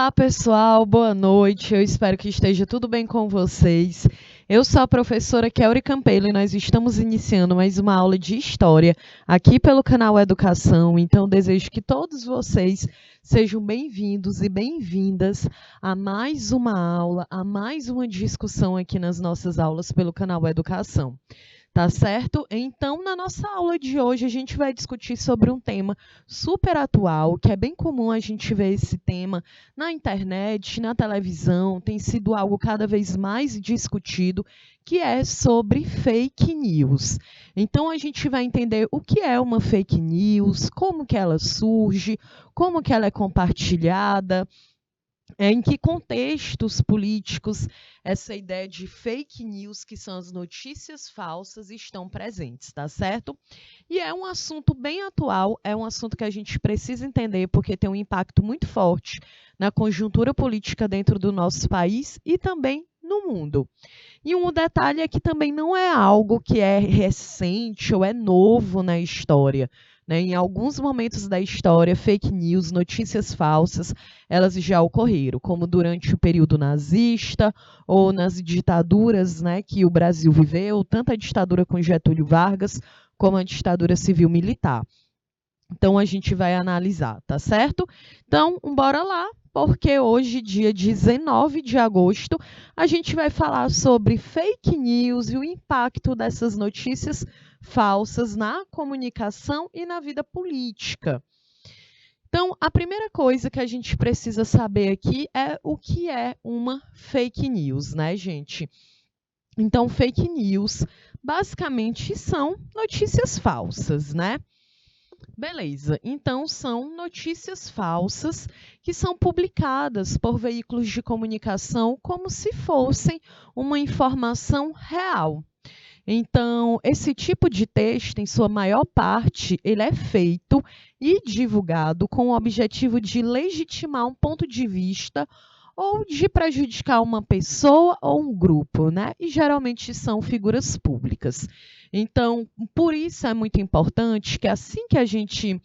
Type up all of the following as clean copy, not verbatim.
Olá, pessoal, boa noite. Eu espero que esteja tudo bem com vocês. Eu sou a professora Kelly Campelo e nós estamos iniciando mais uma aula de História aqui pelo canal Educação. Então, desejo que todos vocês sejam bem-vindos e bem-vindas a mais uma aula, a mais uma discussão aqui nas nossas aulas pelo canal Educação. Tá certo? Então, na nossa aula de hoje, a gente vai discutir sobre um tema super atual, que é bem comum a gente ver esse tema na internet, na televisão, tem sido algo cada vez mais discutido, que é sobre fake news. Então, a gente vai entender o que é uma fake news, como que ela surge, como que ela é compartilhada, em que contextos políticos essa ideia de fake news, que são as notícias falsas, estão presentes, tá certo? E é um assunto bem atual, é um assunto que a gente precisa entender porque tem um impacto muito forte na conjuntura política dentro do nosso país e também no mundo. E um detalhe é que também não é algo que é recente ou é novo na história. Em alguns momentos da história, fake news, notícias falsas, elas já ocorreram, como durante o período nazista ou nas ditaduras, que o Brasil viveu, tanto a ditadura com Getúlio Vargas, como a ditadura civil-militar. Então, a gente vai analisar, tá certo? Então, bora lá, porque hoje, dia 19 de agosto, a gente vai falar sobre fake news e o impacto dessas notícias falsas na comunicação e na vida política. Então, a primeira coisa que a gente precisa saber aqui é o que é uma fake news, né, gente? Então, fake news basicamente são notícias falsas, né? Beleza, então são notícias falsas que são publicadas por veículos de comunicação como se fossem uma informação real. Então, esse tipo de texto, em sua maior parte, ele é feito e divulgado com o objetivo de legitimar um ponto de vista ou de prejudicar uma pessoa ou um grupo, né? E geralmente são figuras públicas. Então, por isso é muito importante que assim que a gente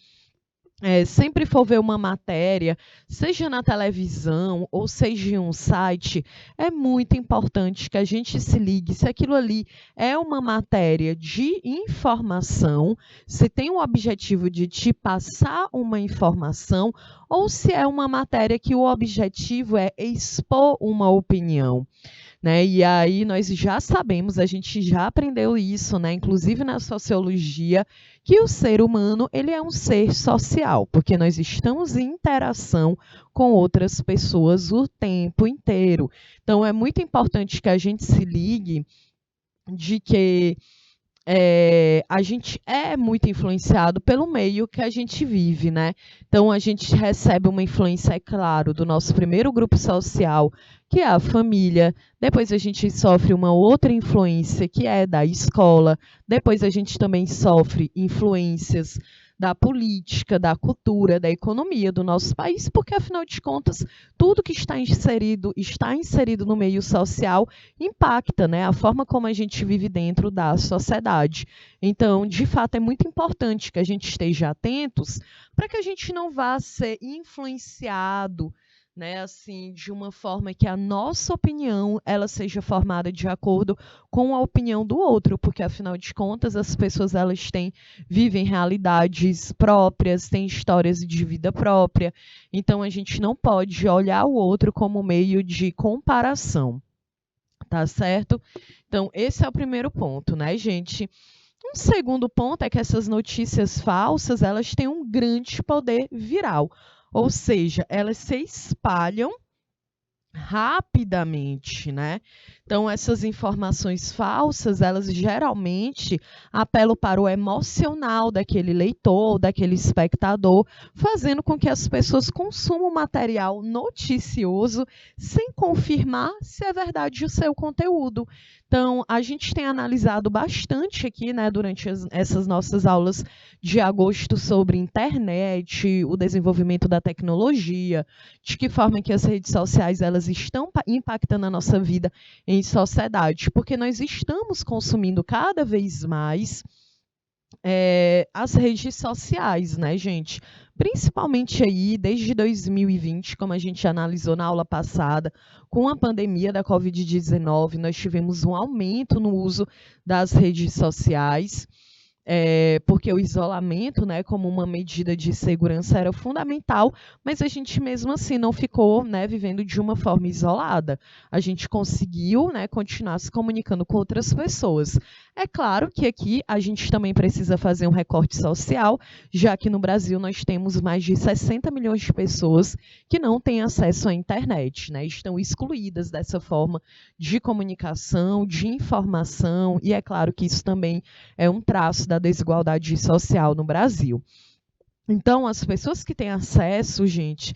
sempre for ver uma matéria, seja na televisão ou seja em um site, é muito importante que a gente se ligue se aquilo ali é uma matéria de informação, se tem o objetivo de te passar uma informação, ou se é uma matéria que o objetivo é expor uma opinião. E aí nós já sabemos, a gente já aprendeu isso, inclusive na sociologia, que o ser humano ele é um ser social, porque nós estamos em interação com outras pessoas o tempo inteiro. Então, é muito importante que a gente se ligue de que a gente é muito influenciado pelo meio que a gente vive, né? Então, a gente recebe uma influência, é claro, do nosso primeiro grupo social, que é a família. Depois a gente sofre uma outra influência, que é da escola. Depois a gente também sofre influências da política, da cultura, da economia do nosso país, porque, afinal de contas, tudo que está inserido no meio social impacta, a forma como a gente vive dentro da sociedade. Então, de fato, é muito importante que a gente esteja atentos para que a gente não vá ser influenciado, assim, de uma forma que a nossa opinião ela seja formada de acordo com a opinião do outro, porque afinal de contas as pessoas vivem realidades próprias, têm histórias de vida própria, então a gente não pode olhar o outro como meio de comparação, tá certo? Então esse é o primeiro ponto, gente? Um segundo ponto é que essas notícias falsas, elas têm um grande poder viral. Ou seja, elas se espalham rapidamente, Então, essas informações falsas, elas geralmente apelam para o emocional daquele leitor, daquele espectador, fazendo com que as pessoas consumam material noticioso sem confirmar se é verdade o seu conteúdo. Então, a gente tem analisado bastante aqui, durante essas nossas aulas de agosto sobre internet, o desenvolvimento da tecnologia, de que forma que as redes sociais elas estão impactando a nossa vida em sociedade, porque nós estamos consumindo cada vez mais as redes sociais, né, gente? Principalmente aí, desde 2020, como a gente analisou na aula passada, com a pandemia da Covid-19, nós tivemos um aumento no uso das redes sociais. Porque o isolamento, né, como uma medida de segurança era fundamental, mas a gente mesmo assim não ficou, né, vivendo de uma forma isolada. A gente conseguiu, né, continuar se comunicando com outras pessoas. É claro que aqui a gente também precisa fazer um recorte social, já que no Brasil nós temos mais de 60 milhões de pessoas que não têm acesso à internet, né, estão excluídas dessa forma de comunicação, de informação, e é claro que isso também é um traço da desigualdade social no Brasil. Então, as pessoas que têm acesso, gente,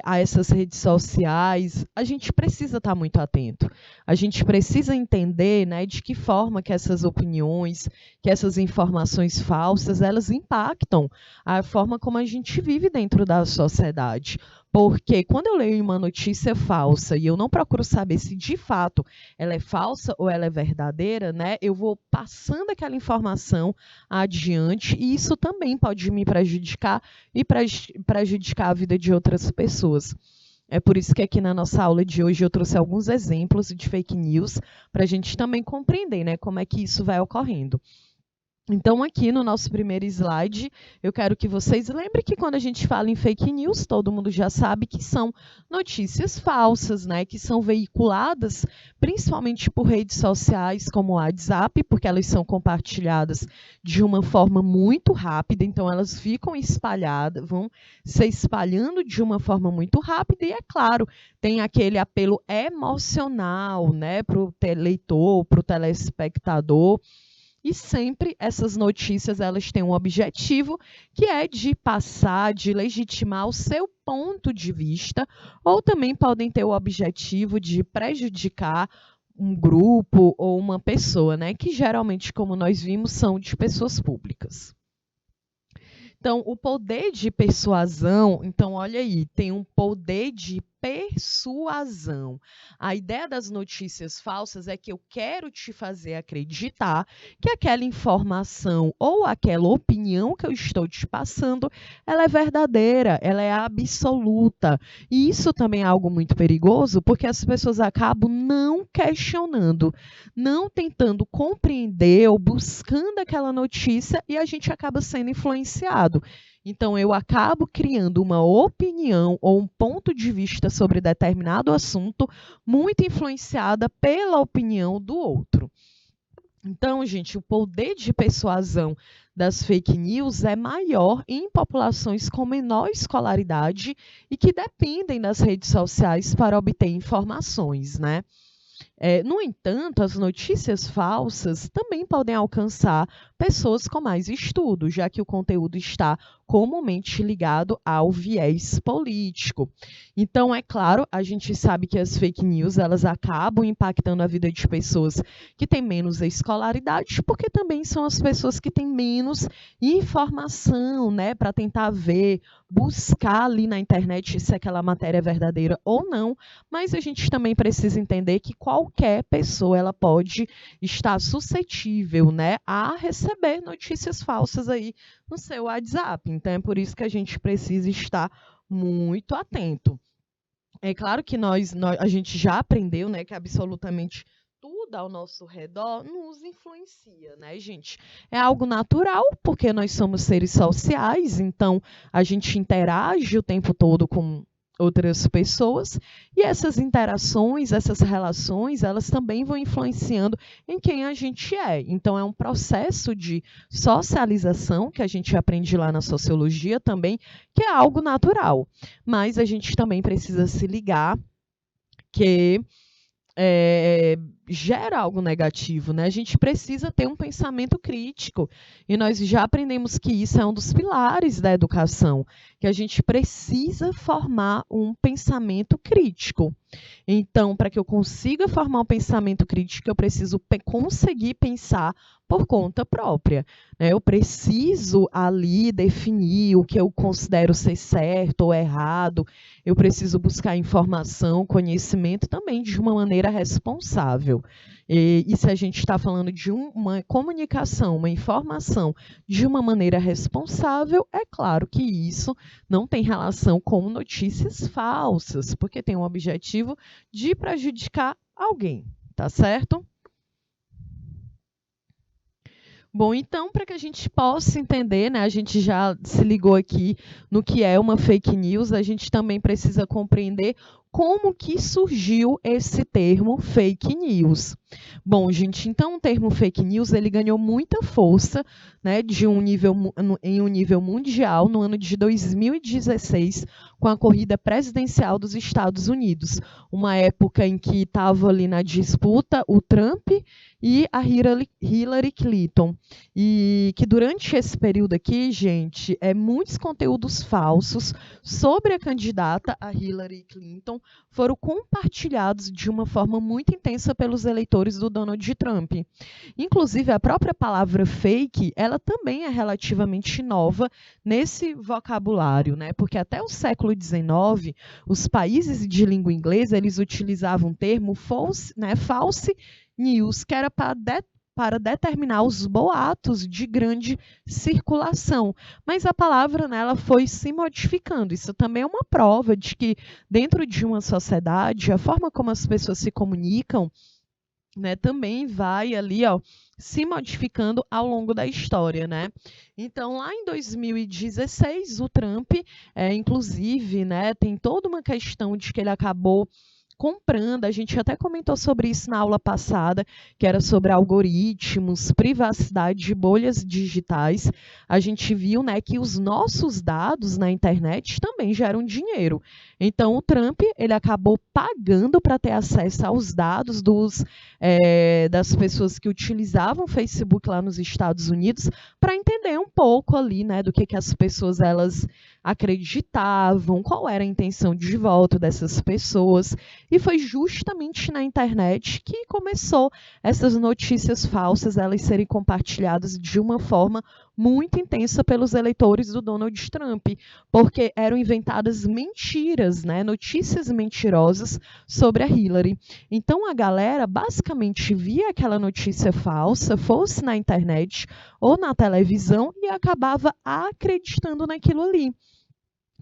a essas redes sociais, a gente precisa estar muito atento. A gente precisa entender, né, de que forma que essas opiniões, que essas informações falsas, elas impactam a forma como a gente vive dentro da sociedade. Porque quando eu leio uma notícia falsa e eu não procuro saber se de fato ela é falsa ou ela é verdadeira, né, eu vou passando aquela informação adiante, e isso também pode me prejudicar e prejudicar a vida de outras pessoas. É por isso que aqui na nossa aula de hoje eu trouxe alguns exemplos de fake news para a gente também compreender, né, como é que isso vai ocorrendo. Então, aqui no nosso primeiro slide, eu quero que vocês lembrem que quando a gente fala em fake news, todo mundo já sabe que são notícias falsas, né, que são veiculadas principalmente por redes sociais como o WhatsApp, porque elas são compartilhadas de uma forma muito rápida, então elas ficam espalhadas, vão se espalhando de uma forma muito rápida, e é claro, tem aquele apelo emocional, né, para o leitor, para o telespectador. E sempre essas notícias elas têm um objetivo, que é de passar, de legitimar o seu ponto de vista, ou também podem ter o objetivo de prejudicar um grupo ou uma pessoa, né? Que geralmente, como nós vimos, são de pessoas públicas. Então, o poder de persuasão, então olha aí, tem um poder de persuasão. A ideia das notícias falsas é que eu quero te fazer acreditar que aquela informação ou aquela opinião que eu estou te passando, ela é verdadeira, ela é absoluta. E isso também é algo muito perigoso, porque as pessoas acabam não questionando, não tentando compreender ou buscando aquela notícia, e a gente acaba sendo influenciado. Então, eu acabo criando uma opinião ou um ponto de vista sobre determinado assunto muito influenciada pela opinião do outro. Então, gente, o poder de persuasão das fake news é maior em populações com menor escolaridade e que dependem das redes sociais para obter informações, né? No entanto, as notícias falsas também podem alcançar pessoas com mais estudo, já que o conteúdo está comumente ligado ao viés político. Então, é claro, a gente sabe que as fake news elas acabam impactando a vida de pessoas que têm menos escolaridade, porque também são as pessoas que têm menos informação, né, para tentar ver, buscar ali na internet se aquela matéria é verdadeira ou não. Mas a gente também precisa entender que qualquer pessoa ela pode estar suscetível, né, a receber notícias falsas aí no seu WhatsApp. Então é por isso que a gente precisa estar muito atento. É claro que a gente já aprendeu, né, que absolutamente tudo ao nosso redor nos influencia, né, gente? É algo natural, porque nós somos seres sociais, então a gente interage o tempo todo com outras pessoas, e essas interações, essas relações, elas também vão influenciando em quem a gente é. Então, é um processo de socialização que a gente aprende lá na sociologia também, que é algo natural. Mas a gente também precisa se ligar que gera algo negativo, né? A gente precisa ter um pensamento crítico, e nós já aprendemos que isso é um dos pilares da educação, que a gente precisa formar um pensamento crítico. Então, para que eu consiga formar um pensamento crítico, eu preciso conseguir pensar por conta própria, né? Eu preciso ali definir o que eu considero ser certo ou errado, eu preciso buscar informação, conhecimento também de uma maneira responsável. responsável. E se a gente está falando de uma comunicação, uma informação de uma maneira responsável, é claro que isso não tem relação com notícias falsas, porque tem um objetivo de prejudicar alguém, tá certo? Bom, então, para que a gente possa entender, né, a gente já se ligou aqui no que é uma fake news, a gente também precisa compreender como que surgiu esse termo fake news. Bom, gente, então o termo fake news ele ganhou muita força, né, em um nível mundial no ano de 2016, com a corrida presidencial dos Estados Unidos, uma época em que estava ali na disputa o Trump e a Hillary Clinton. E que durante esse período aqui, gente, muitos conteúdos falsos sobre a candidata, a Hillary Clinton, foram compartilhados de uma forma muito intensa pelos eleitores do Donald Trump. Inclusive, a própria palavra fake, ela também é relativamente nova nesse vocabulário, né? Porque até o século XIX, os países de língua inglesa, eles utilizavam o termo false news, que era para determinar os boatos de grande circulação. Mas a palavra, né, ela foi se modificando. Isso também é uma prova de que, dentro de uma sociedade, a forma como as pessoas se comunicam, né, também vai ali, ó, se modificando ao longo da história, né? Então, lá em 2016, o Trump, inclusive, né, tem toda uma questão de que ele acabou comprando, a gente até comentou sobre isso na aula passada, que era sobre algoritmos, privacidade de bolhas digitais. A gente viu, né, que os nossos dados na internet também geram dinheiro. Então, o Trump ele acabou pagando para ter acesso aos dados das pessoas que utilizavam o Facebook lá nos Estados Unidos, para entender um pouco ali, né, do que as pessoas elas acreditavam, qual era a intenção de voto dessas pessoas. E foi justamente na internet que começou essas notícias falsas elas serem compartilhadas de uma forma muito intensa pelos eleitores do Donald Trump, porque eram inventadas mentiras, né, notícias mentirosas sobre a Hillary. Então a galera basicamente via aquela notícia falsa, fosse na internet ou na televisão, e acabava acreditando naquilo ali.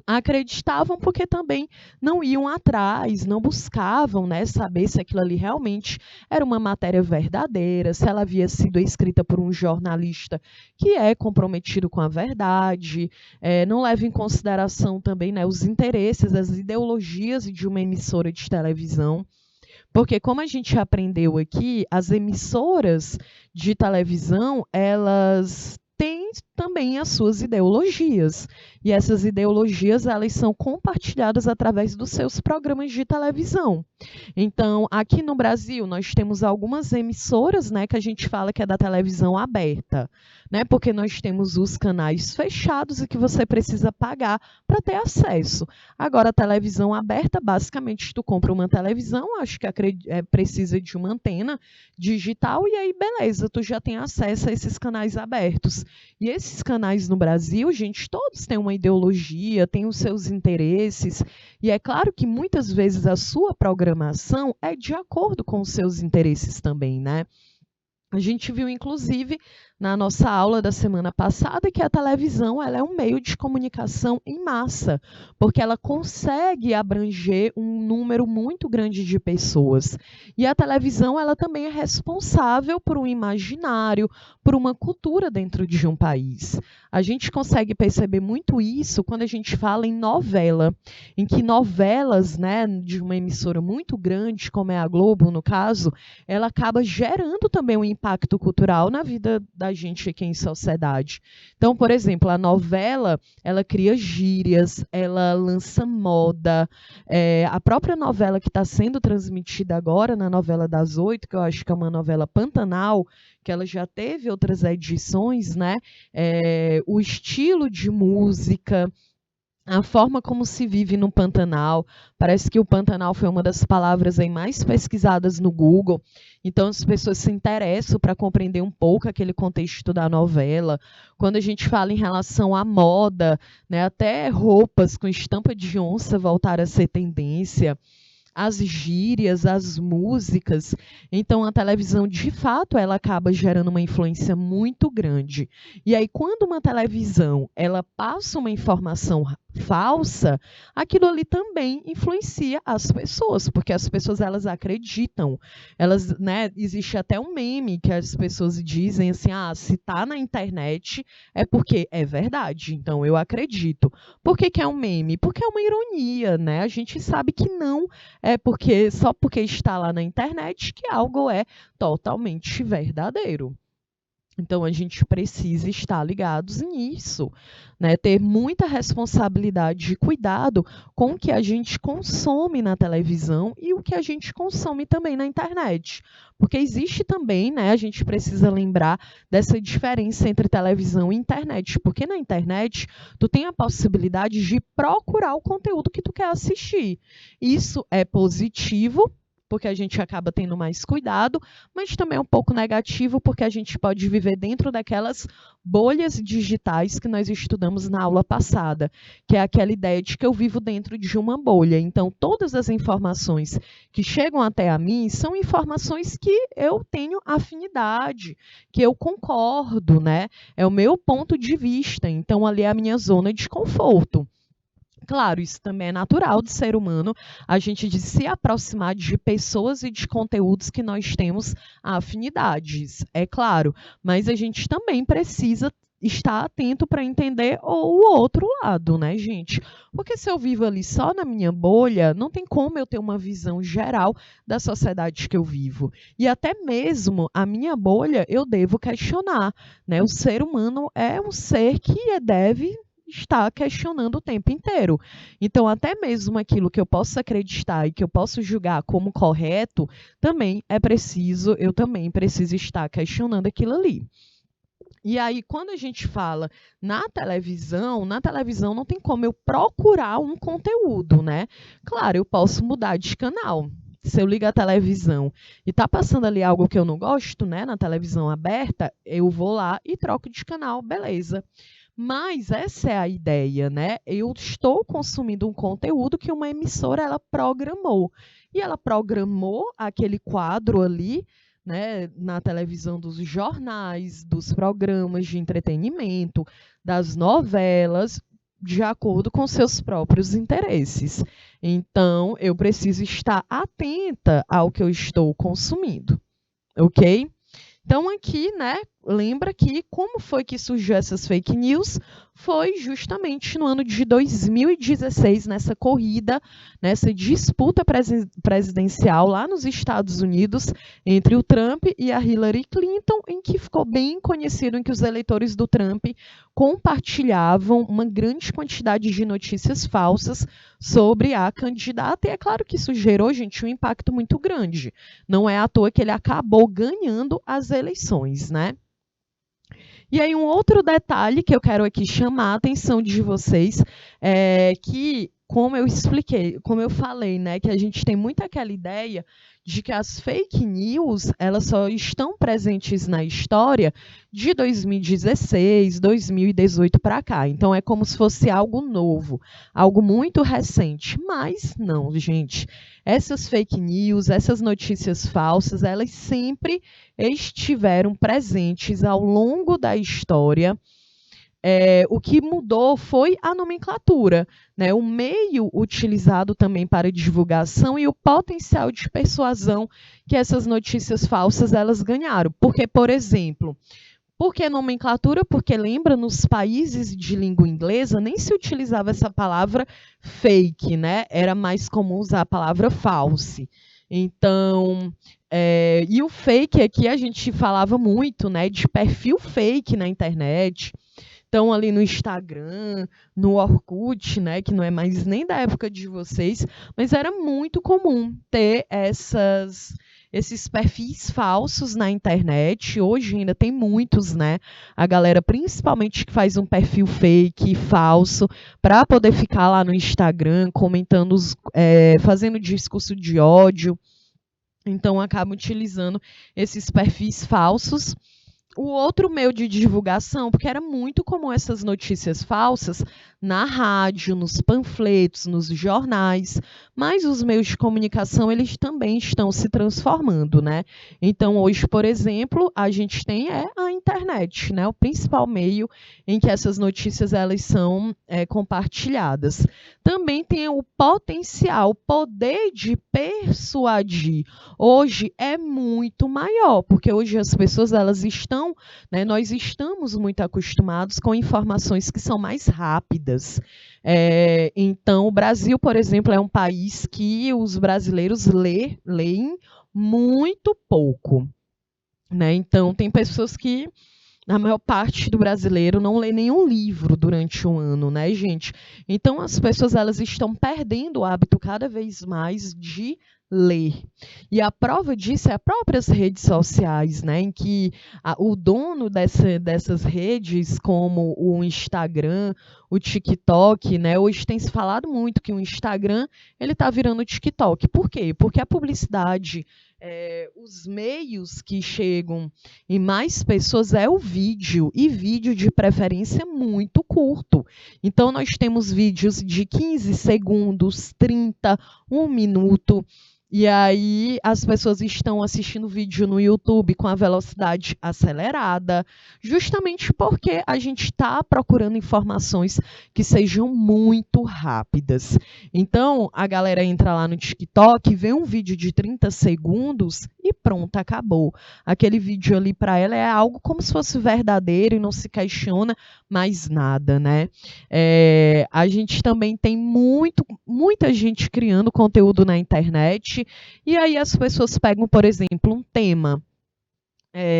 Acreditavam porque também não iam atrás, não buscavam, né, saber se aquilo ali realmente era uma matéria verdadeira, se ela havia sido escrita por um jornalista que é comprometido com a verdade, não leva em consideração também, né, os interesses, as ideologias de uma emissora de televisão. Porque, como a gente aprendeu aqui, as emissoras de televisão, elas têm também as suas ideologias. E essas ideologias, elas são compartilhadas através dos seus programas de televisão. Então, aqui no Brasil, nós temos algumas emissoras, né, que a gente fala que é da televisão aberta, né, porque nós temos os canais fechados e que você precisa pagar para ter acesso. Agora, a televisão aberta, basicamente, tu compra uma televisão, acho que precisa de uma antena digital, e aí, beleza, tu já tem acesso a esses canais abertos. E esses canais no Brasil, gente, todos têm uma ideologia, têm os seus interesses, e é claro que muitas vezes a sua programação é de acordo com os seus interesses também, né? A gente viu, inclusive, na nossa aula da semana passada, que a televisão ela é um meio de comunicação em massa, porque ela consegue abranger um número muito grande de pessoas. E a televisão ela também é responsável por um imaginário, por uma cultura dentro de um país. A gente consegue perceber muito isso quando a gente fala em novela, em que novelas, né, de uma emissora muito grande, como é a Globo, no caso, ela acaba gerando também um impacto cultural na vida da gente aqui em sociedade. Então, por exemplo, a novela, ela cria gírias, ela lança moda. A própria novela que está sendo transmitida agora, na novela das 8, que eu acho que é uma novela Pantanal, que ela já teve outras edições, né? O estilo de música, a forma como se vive no Pantanal. Parece que o Pantanal foi uma das palavras aí mais pesquisadas no Google. Então, as pessoas se interessam para compreender um pouco aquele contexto da novela. Quando a gente fala em relação à moda, né, até roupas com estampa de onça voltaram a ser tendência. as gírias, as músicas. Então, a televisão, de fato, ela acaba gerando uma influência muito grande. E aí, quando uma televisão ela passa uma informação falsa, aquilo ali também influencia as pessoas, porque as pessoas elas acreditam. Elas, né, existe até um meme que as pessoas dizem assim: "Ah, se tá na internet é porque é verdade". Então eu acredito. Por que que é um meme? Porque é uma ironia, né? A gente sabe que não é porque só porque está lá na internet que algo é totalmente verdadeiro. Então a gente precisa estar ligados nisso, né? Ter muita responsabilidade e cuidado com o que a gente consome na televisão e o que a gente consome também na internet. Porque existe também, né? A gente precisa lembrar dessa diferença entre televisão e internet. Porque na internet tu tem a possibilidade de procurar o conteúdo que tu quer assistir. Isso é positivo, porque a gente acaba tendo mais cuidado, mas também é um pouco negativo, porque a gente pode viver dentro daquelas bolhas digitais que nós estudamos na aula passada, que é aquela ideia de que eu vivo dentro de uma bolha. Então, todas as informações que chegam até a mim são informações que eu tenho afinidade, que eu concordo, né? É o meu ponto de vista. Então, ali é a minha zona de conforto. Claro, isso também é natural do ser humano, a gente de se aproximar de pessoas e de conteúdos que nós temos afinidades, é claro, mas a gente também precisa estar atento para entender o outro lado, né, gente? Porque se eu vivo ali só na minha bolha, não tem como eu ter uma visão geral da sociedade que eu vivo. E até mesmo a minha bolha eu devo questionar, né? O ser humano é um ser que deve está questionando o tempo inteiro. Então, até mesmo aquilo que eu posso acreditar e que eu posso julgar como correto, também é preciso, eu também preciso estar questionando aquilo ali. E aí, quando a gente fala na televisão não tem como eu procurar um conteúdo, né? Claro, eu posso mudar de canal. Se eu ligo a televisão e está passando ali algo que eu não gosto, né, na televisão aberta, eu vou lá e troco de canal, beleza. Mas essa é a ideia, né? Eu estou consumindo um conteúdo que uma emissora ela programou. E ela programou aquele quadro ali, né, na televisão dos jornais, dos programas de entretenimento, das novelas, de acordo com seus próprios interesses. Então, eu preciso estar atenta ao que eu estou consumindo, ok? Então, aqui, né, lembra que como foi que surgiu essas fake news? Foi justamente no ano de 2016, nessa corrida, nessa disputa presidencial lá nos Estados Unidos, entre o Trump e a Hillary Clinton, em que ficou bem conhecido em que os eleitores do Trump compartilhavam uma grande quantidade de notícias falsas sobre a candidata. E é claro que isso gerou, gente, um impacto muito grande. Não é à toa que ele acabou ganhando as eleições, né? E aí, um outro detalhe que eu quero aqui chamar a atenção de vocês é que, como eu expliquei, como eu falei, né, que a gente tem muito aquela ideia de que as fake news, elas só estão presentes na história de 2016, 2018 para cá. Então, é como se fosse algo novo, algo muito recente. Mas não, gente. Essas fake news, essas notícias falsas, elas sempre estiveram presentes ao longo da história. O que mudou foi a nomenclatura, né? O meio utilizado também para divulgação e o potencial de persuasão que essas notícias falsas elas ganharam. Porque, por exemplo, por que nomenclatura? Porque lembra, nos países de língua inglesa nem se utilizava essa palavra fake, né? Era mais comum usar a palavra false. Então, e o fake aqui a gente falava muito, né, de perfil fake na internet. Então, ali no Instagram, no Orkut, né, que não é mais nem da época de vocês, mas era muito comum ter esses perfis falsos na internet. Hoje ainda tem muitos, né? A galera, principalmente, que faz um perfil fake, falso, para poder ficar lá no Instagram comentando, fazendo discurso de ódio. Então, acaba utilizando esses perfis falsos o outro meio de divulgação, porque era muito comum essas notícias falsas na rádio, nos panfletos, nos jornais, mas os meios de comunicação eles também estão se transformando, né? Então hoje, por exemplo, a gente tem a internet, né? O principal meio em que essas notícias elas são compartilhadas. Também tem o potencial, o poder de persuadir. Hoje é muito maior, porque hoje as pessoas elas estão, né, nós estamos muito acostumados com informações que são mais rápidas. Então, o Brasil, por exemplo, é um país que os brasileiros leem muito pouco, né? Então, tem pessoas que a maior parte do brasileiro não lê nenhum livro durante um ano, né, gente? Então, as pessoas elas estão perdendo o hábito cada vez mais de ler. E a prova disso é as próprias redes sociais, né, em que o dono dessas redes, como o Instagram, o TikTok, né, hoje tem se falado muito que o Instagram ele está virando o TikTok. Por quê? Porque a publicidade, os meios que chegam em mais pessoas é o vídeo, e vídeo de preferência muito curto. Então, nós temos vídeos de 15 segundos, 30, 1 minuto, e aí as pessoas estão assistindo vídeo no YouTube com a velocidade acelerada, justamente porque a gente está procurando informações que sejam muito rápidas. Então, a galera entra lá no TikTok, vê um vídeo de 30 segundos e pronto, acabou. Aquele vídeo ali para ela é algo como se fosse verdadeiro e não se questiona mais nada, né? A gente também tem muita gente criando conteúdo na internet e aí as pessoas pegam, por exemplo, um tema.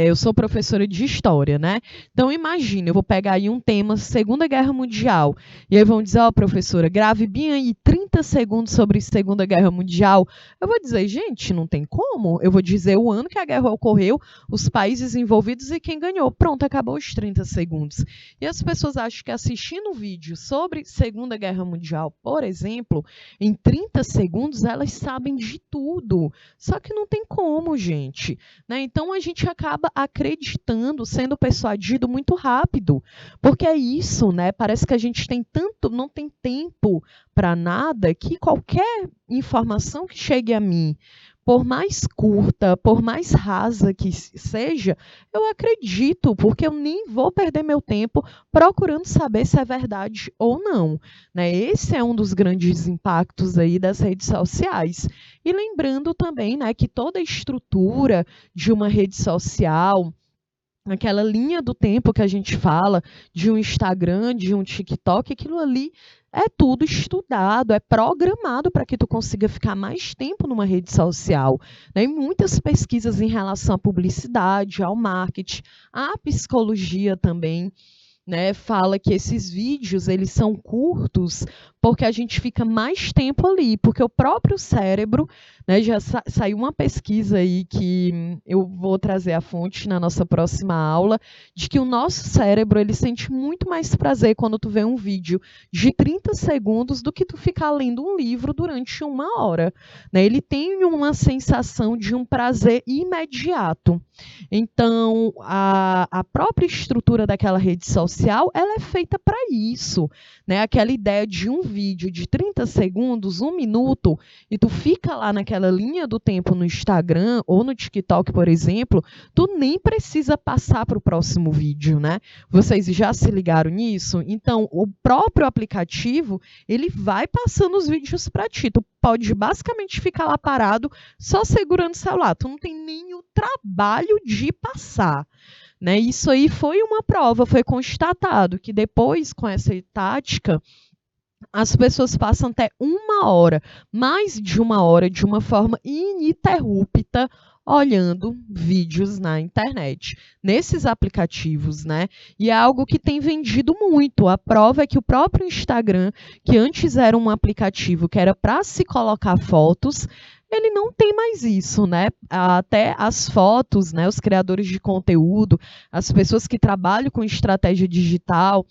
Eu sou professora de história, né? Então, imagina, eu vou pegar aí um tema, Segunda Guerra Mundial, e aí vão dizer, ó, professora, grave bem aí 30 segundos sobre Segunda Guerra Mundial. Eu vou dizer, gente, não tem como. Eu vou dizer o ano que a guerra ocorreu, os países envolvidos e quem ganhou. Pronto, acabou os 30 segundos. E as pessoas acham que assistindo um vídeo sobre Segunda Guerra Mundial, por exemplo, em 30 segundos elas sabem de tudo. Só que não tem como, gente, né? Então, a gente acaba acreditando, sendo persuadido muito rápido, porque é isso, né? Parece que a gente não tem tempo para nada, que qualquer informação que chegue a mim, por mais curta, por mais rasa que seja, eu acredito, porque eu nem vou perder meu tempo procurando saber se é verdade ou não, né? Esse é um dos grandes impactos aí das redes sociais. E lembrando também, né, que toda a estrutura de uma rede social, aquela linha do tempo que a gente fala, de um Instagram, de um TikTok, aquilo ali é tudo estudado, é programado para que tu consiga ficar mais tempo numa rede social, né? E muitas pesquisas em relação à publicidade, ao marketing, à psicologia também, né, fala que esses vídeos eles são curtos porque a gente fica mais tempo ali, porque o próprio cérebro, né, já saiu uma pesquisa aí que eu vou trazer a fonte na nossa próxima aula, de que o nosso cérebro ele sente muito mais prazer quando tu vê um vídeo de 30 segundos do que tu ficar lendo um livro durante 1 hora, né? Ele tem uma sensação de um prazer imediato. Então, a própria estrutura daquela rede social, ela é feita para isso, né? Aquela ideia de um vídeo de 30 segundos, 1 minuto, e tu fica lá naquela linha do tempo no Instagram ou no TikTok, por exemplo, tu nem precisa passar para o próximo vídeo, né? Vocês já se ligaram nisso? Então, o próprio aplicativo, ele vai passando os vídeos para ti. Tu pode basicamente ficar lá parado, só segurando o celular. Tu não tem nem o trabalho de passar, né? Isso aí foi uma prova, foi constatado que depois, com essa tática, as pessoas passam até 1 hora, mais de 1 hora, de uma forma ininterrupta, olhando vídeos na internet, nesses aplicativos, né? E é algo que tem vendido muito. A prova é que o próprio Instagram, que antes era um aplicativo que era para se colocar fotos, ele não tem mais isso, né? Até as fotos, né? Os criadores de conteúdo, as pessoas que trabalham com estratégia digital,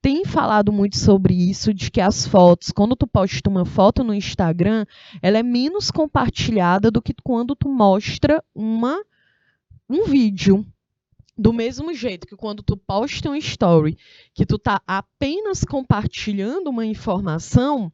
tem falado muito sobre isso, de que as fotos, quando tu posta uma foto no Instagram, ela é menos compartilhada do que quando tu mostra um vídeo. Do mesmo jeito que quando tu posta um story, que tu tá apenas compartilhando uma informação,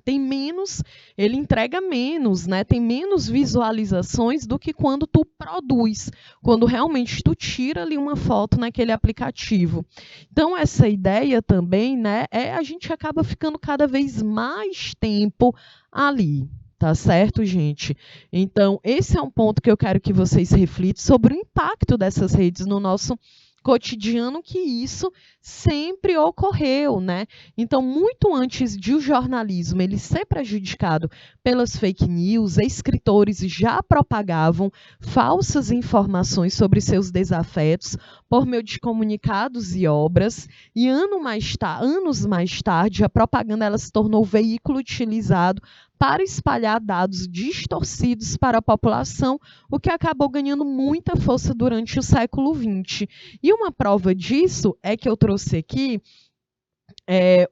tem menos, ele entrega menos, né? Tem menos visualizações do que quando tu produz, quando realmente tu tira ali uma foto naquele aplicativo. Então, essa ideia também, né, a gente acaba ficando cada vez mais tempo ali. Tá certo, gente? Então, esse é um ponto que eu quero que vocês reflitam sobre o impacto dessas redes no nosso cotidiano, que isso sempre ocorreu, né? Então, muito antes de o jornalismo ele ser prejudicado pelas fake news, escritores já propagavam falsas informações sobre seus desafetos por meio de comunicados e obras, e anos mais tarde, a propaganda ela se tornou veículo utilizado para espalhar dados distorcidos para a população, o que acabou ganhando muita força durante o século XX. E uma prova disso é que eu trouxe aqui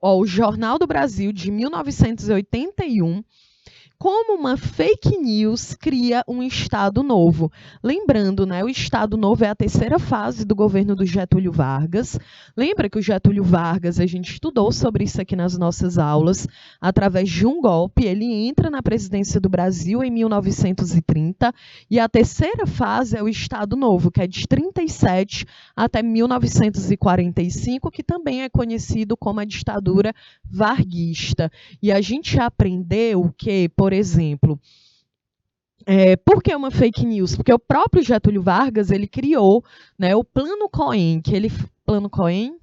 o Jornal do Brasil de 1981, como uma fake news cria um Estado novo. Lembrando, né, o Estado novo é a terceira fase do governo do Getúlio Vargas. Lembra que o Getúlio Vargas, a gente estudou sobre isso aqui nas nossas aulas, através de um golpe, ele entra na presidência do Brasil em 1930, e a terceira fase é o Estado novo, que é de 37 até 1945, que também é conhecido como a ditadura varguista. E a gente aprendeu que, por exemplo, por que uma fake news? Porque o próprio Getúlio Vargas ele criou, né, o Plano Cohen, Plano Cohen?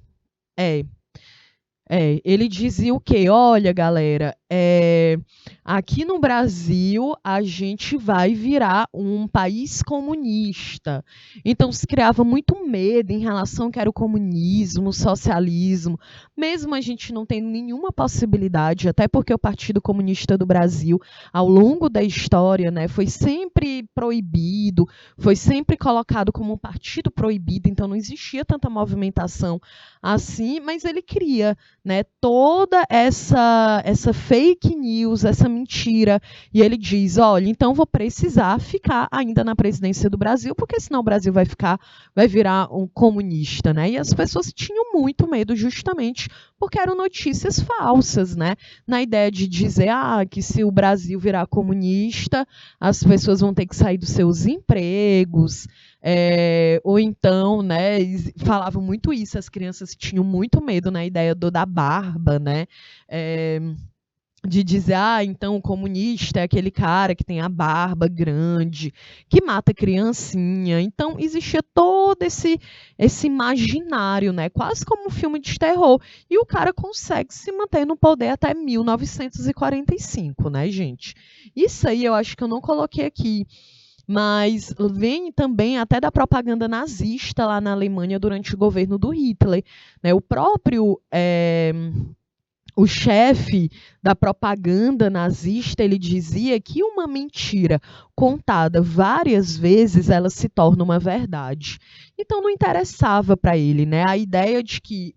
Ele dizia o quê? Olha, galera, aqui no Brasil a gente vai virar um país comunista. Então se criava muito medo em relação ao que era o comunismo, o socialismo, mesmo a gente não tendo nenhuma possibilidade, até porque o Partido Comunista do Brasil, ao longo da história, né, foi sempre proibido, foi sempre colocado como um partido proibido, então não existia tanta movimentação assim, mas ele cria, né, toda essa fake news, essa mentira, e ele diz, olha, então vou precisar ficar ainda na presidência do Brasil, porque senão o Brasil vai virar um comunista, né? E as pessoas tinham muito medo justamente porque eram notícias falsas, né? Na ideia de dizer, que se o Brasil virar comunista, as pessoas vão ter que sair dos seus empregos, ou então, né, falavam muito isso, as crianças tinham muito medo na ideia da barba, né, de dizer, então o comunista é aquele cara que tem a barba grande, que mata criancinha. Então existia todo esse imaginário, né, quase como um filme de terror, e o cara consegue se manter no poder até 1945, né, gente? Isso aí eu acho que eu não coloquei aqui, mas vem também até da propaganda nazista lá na Alemanha durante o governo do Hitler, né? O próprio o chefe da propaganda nazista, ele dizia que uma mentira contada várias vezes, ela se torna uma verdade. Então não interessava para ele, né? A ideia de que,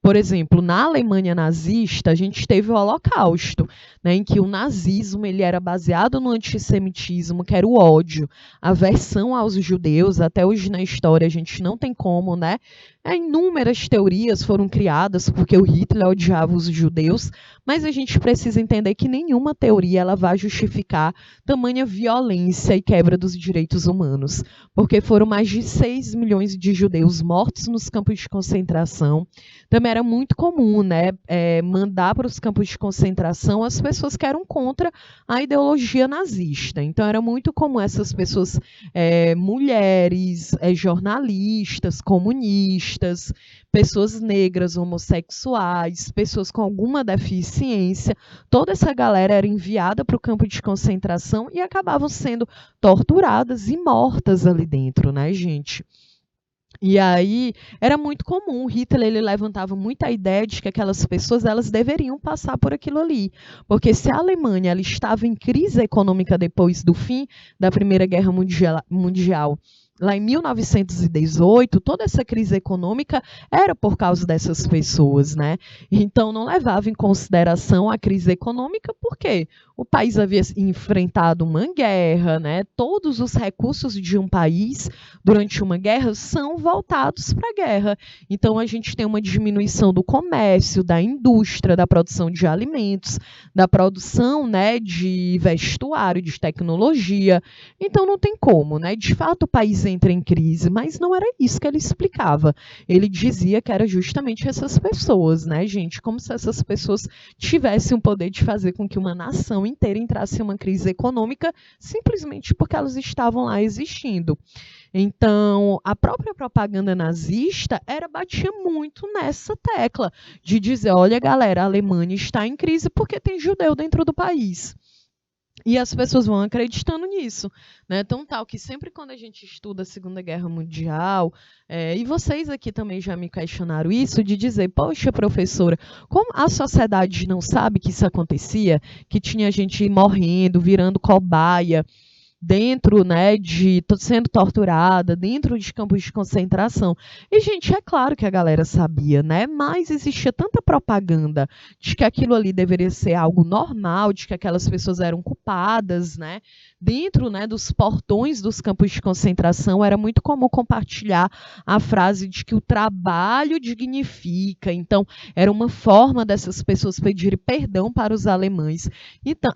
por exemplo, na Alemanha nazista, a gente teve o Holocausto, né, em que o nazismo ele era baseado no antissemitismo, que era o ódio, a aversão aos judeus. Até hoje na história a gente não tem como, né? Inúmeras teorias foram criadas porque o Hitler odiava os judeus, mas a gente precisa entender que nenhuma teoria ela vai justificar tamanha violência e quebra dos direitos humanos, porque foram mais de 6 milhões de judeus mortos nos campos de concentração. Também era muito comum, né, mandar para os campos de concentração as pessoas que eram contra a ideologia nazista. Então era muito comum essas pessoas, mulheres, jornalistas, comunistas, pessoas negras, homossexuais, pessoas com alguma deficiência, toda essa galera era enviada para o campo de concentração e acabavam sendo torturadas e mortas ali dentro, né, gente? E aí era muito comum, Hitler ele levantava muita ideia de que aquelas pessoas elas deveriam passar por aquilo ali, porque se a Alemanha ela estava em crise econômica depois do fim da Primeira Guerra Mundial, lá em 1918, toda essa crise econômica era por causa dessas pessoas, né? Então não levava em consideração a crise econômica, porque o país havia enfrentado uma guerra, né? Todos os recursos de um país durante uma guerra são voltados para a guerra. Então a gente tem uma diminuição do comércio, da indústria, da produção de alimentos, da produção, né, de vestuário, de tecnologia. Então não tem como, né? De fato o país entra em crise, mas não era isso que ele explicava. Ele dizia que era justamente essas pessoas, né, gente? Como se essas pessoas tivessem o poder de fazer com que uma nação inteira entrasse em uma crise econômica simplesmente porque elas estavam lá existindo. Então, a própria propaganda nazista batia muito nessa tecla de dizer, olha, galera, a Alemanha está em crise porque tem judeu dentro do país. E as pessoas vão acreditando nisso, né? Tão tal que sempre quando a gente estuda a Segunda Guerra Mundial, e vocês aqui também já me questionaram isso, de dizer, poxa, professora, como a sociedade não sabe que isso acontecia, que tinha gente morrendo, virando cobaia, dentro, né, sendo torturada, dentro de campos de concentração. E, gente, é claro que a galera sabia, né? Mas existia tanta propaganda de que aquilo ali deveria ser algo normal, de que aquelas pessoas eram culpadas, né? Dentro, né, dos portões dos campos de concentração, era muito comum compartilhar a frase de que o trabalho dignifica. Então, era uma forma dessas pessoas pedirem perdão para os alemães. Então,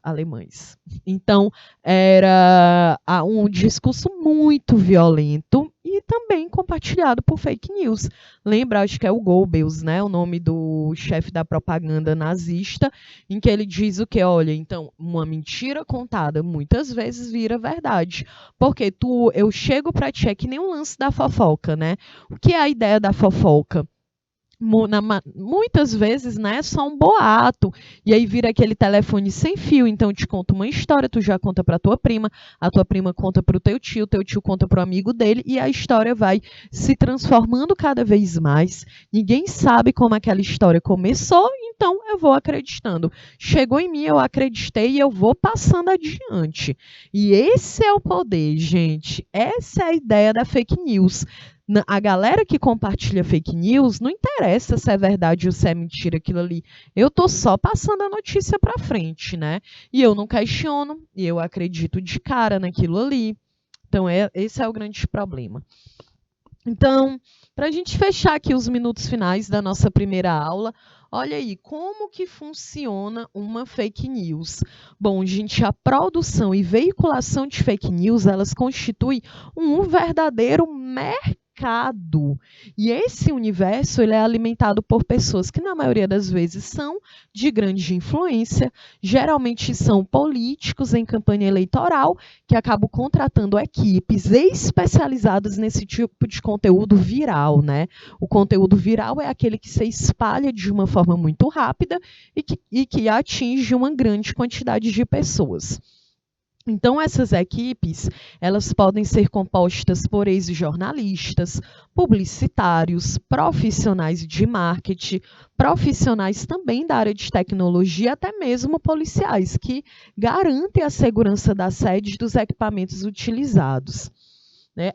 alemães. Então, era um discurso muito violento e também compartilhado por fake news. Lembra, acho que é o Goebbels, né, o nome do chefe da propaganda nazista, em que ele diz o que? Olha, então, uma mentira contada muitas vezes vira verdade. Porque eu chego para ti, é que nem um lance da fofoca, né? O que é a ideia da fofoca? Muitas vezes, né, é só um boato, e aí vira aquele telefone sem fio, então te conta uma história, tu já conta para tua prima, a tua prima conta para o teu tio conta para o amigo dele, e a história vai se transformando cada vez mais. Ninguém sabe como aquela história começou, então eu vou acreditando. Chegou em mim, eu acreditei e eu vou passando adiante. E esse é o poder, gente. Essa é a ideia da fake news. A galera que compartilha fake news, não interessa se é verdade ou se é mentira aquilo ali. Eu tô só passando a notícia para frente, né? E eu não questiono, e eu acredito de cara naquilo ali. Então, esse é o grande problema. Então, para a gente fechar aqui os minutos finais da nossa primeira aula, olha aí, como que funciona uma fake news? Bom, gente, a produção e veiculação de fake news, elas constituem um verdadeiro mercado. E esse universo ele é alimentado por pessoas que, na maioria das vezes, são de grande influência, geralmente são políticos em campanha eleitoral, que acabam contratando equipes especializadas nesse tipo de conteúdo viral, né? O conteúdo viral é aquele que se espalha de uma forma muito rápida e que atinge uma grande quantidade de pessoas. Então, essas equipes, elas podem ser compostas por ex-jornalistas, publicitários, profissionais de marketing, profissionais também da área de tecnologia, até mesmo policiais, que garantem a segurança da sede dos equipamentos utilizados. Né?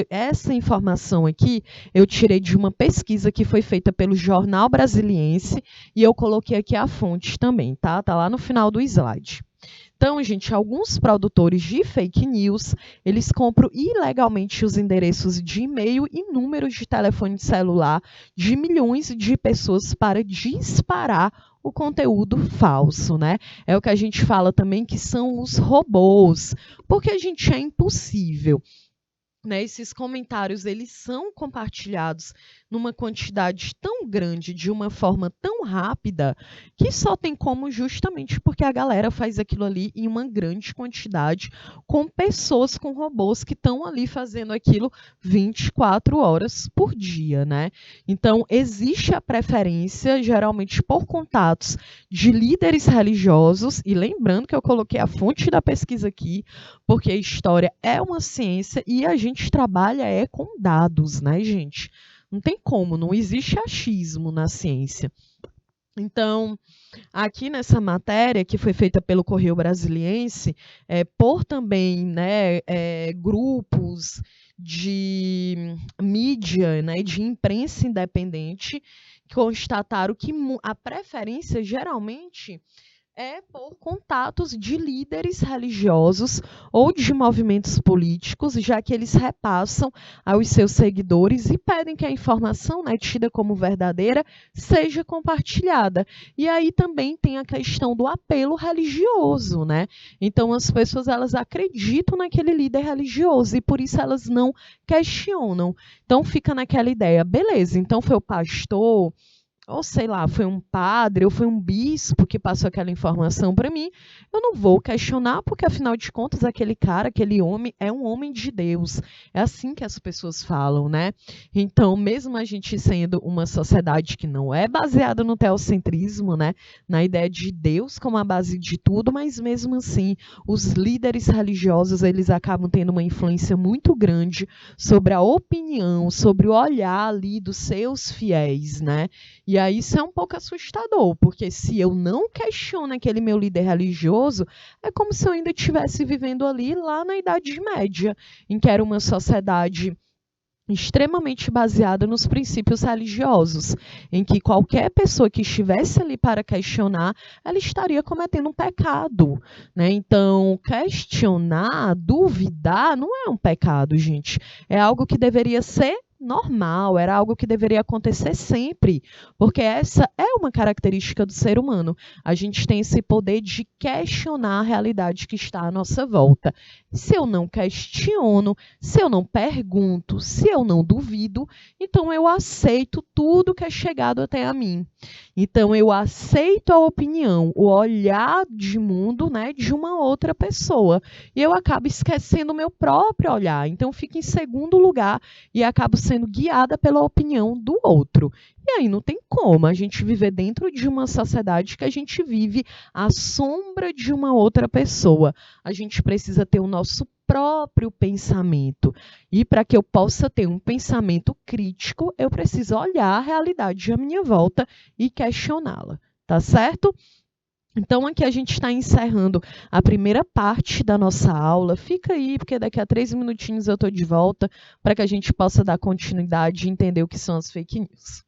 Essa informação aqui eu tirei de uma pesquisa que foi feita pelo Jornal Brasiliense e eu coloquei aqui a fonte também, tá? Tá lá no final do slide. Então, gente, alguns produtores de fake news, eles compram ilegalmente os endereços de e-mail e números de telefone celular de milhões de pessoas para disparar o conteúdo falso, né? É o que a gente fala também que são os robôs, porque a gente é impossível. Né, esses comentários eles são compartilhados numa quantidade tão grande, de uma forma tão rápida, que só tem como justamente porque a galera faz aquilo ali em uma grande quantidade, com pessoas, com robôs que estão ali fazendo aquilo 24 horas por dia, né? Então, existe a preferência, geralmente por contatos de líderes religiosos, e lembrando que eu coloquei a fonte da pesquisa aqui, porque a história é uma ciência e a gente trabalha com dados, né, gente? Não tem como, não existe achismo na ciência. Então, aqui nessa matéria, que foi feita pelo Correio Brasiliense, por também, né, grupos de mídia, né, de imprensa independente, constataram que a preferência geralmente é por contatos de líderes religiosos ou de movimentos políticos, já que eles repassam aos seus seguidores e pedem que a informação, né, tida como verdadeira, seja compartilhada. E aí também tem a questão do apelo religioso, né? Então as pessoas elas acreditam naquele líder religioso e por isso elas não questionam. Então fica naquela ideia, beleza, então foi o pastor ou sei lá, foi um padre ou foi um bispo que passou aquela informação para mim, eu não vou questionar, porque afinal de contas, aquele cara, aquele homem, é um homem de Deus. É assim que as pessoas falam, né? Então, mesmo a gente sendo uma sociedade que não é baseada no teocentrismo, né? Na ideia de Deus como a base de tudo, mas mesmo assim, os líderes religiosos, eles acabam tendo uma influência muito grande sobre a opinião, sobre o olhar ali dos seus fiéis, né? E aí isso é um pouco assustador, porque se eu não questiono aquele meu líder religioso, é como se eu ainda estivesse vivendo ali lá na Idade Média, em que era uma sociedade extremamente baseada nos princípios religiosos, em que qualquer pessoa que estivesse ali para questionar, ela estaria cometendo um pecado, né? Então, questionar, duvidar, não é um pecado, gente. É algo que deveria ser normal, era algo que deveria acontecer sempre, porque essa é uma característica do ser humano. A gente tem esse poder de questionar a realidade que está à nossa volta. Se eu não questiono, se eu não pergunto, se eu não duvido, então eu aceito tudo que é chegado até a mim. Então eu aceito a opinião, o olhar de mundo, né, de uma outra pessoa. E eu acabo esquecendo o meu próprio olhar. Então eu fico em segundo lugar e acabo sendo guiada pela opinião do outro. E aí não tem como a gente viver dentro de uma sociedade que a gente vive à sombra de uma outra pessoa. A gente precisa ter o nosso próprio pensamento. E para que eu possa ter um pensamento crítico, eu preciso olhar a realidade à minha volta e questioná-la. Tá certo? Então, aqui a gente está encerrando a primeira parte da nossa aula. Fica aí, porque daqui a 3 minutinhos eu estou de volta para que a gente possa dar continuidade e entender o que são as fake news.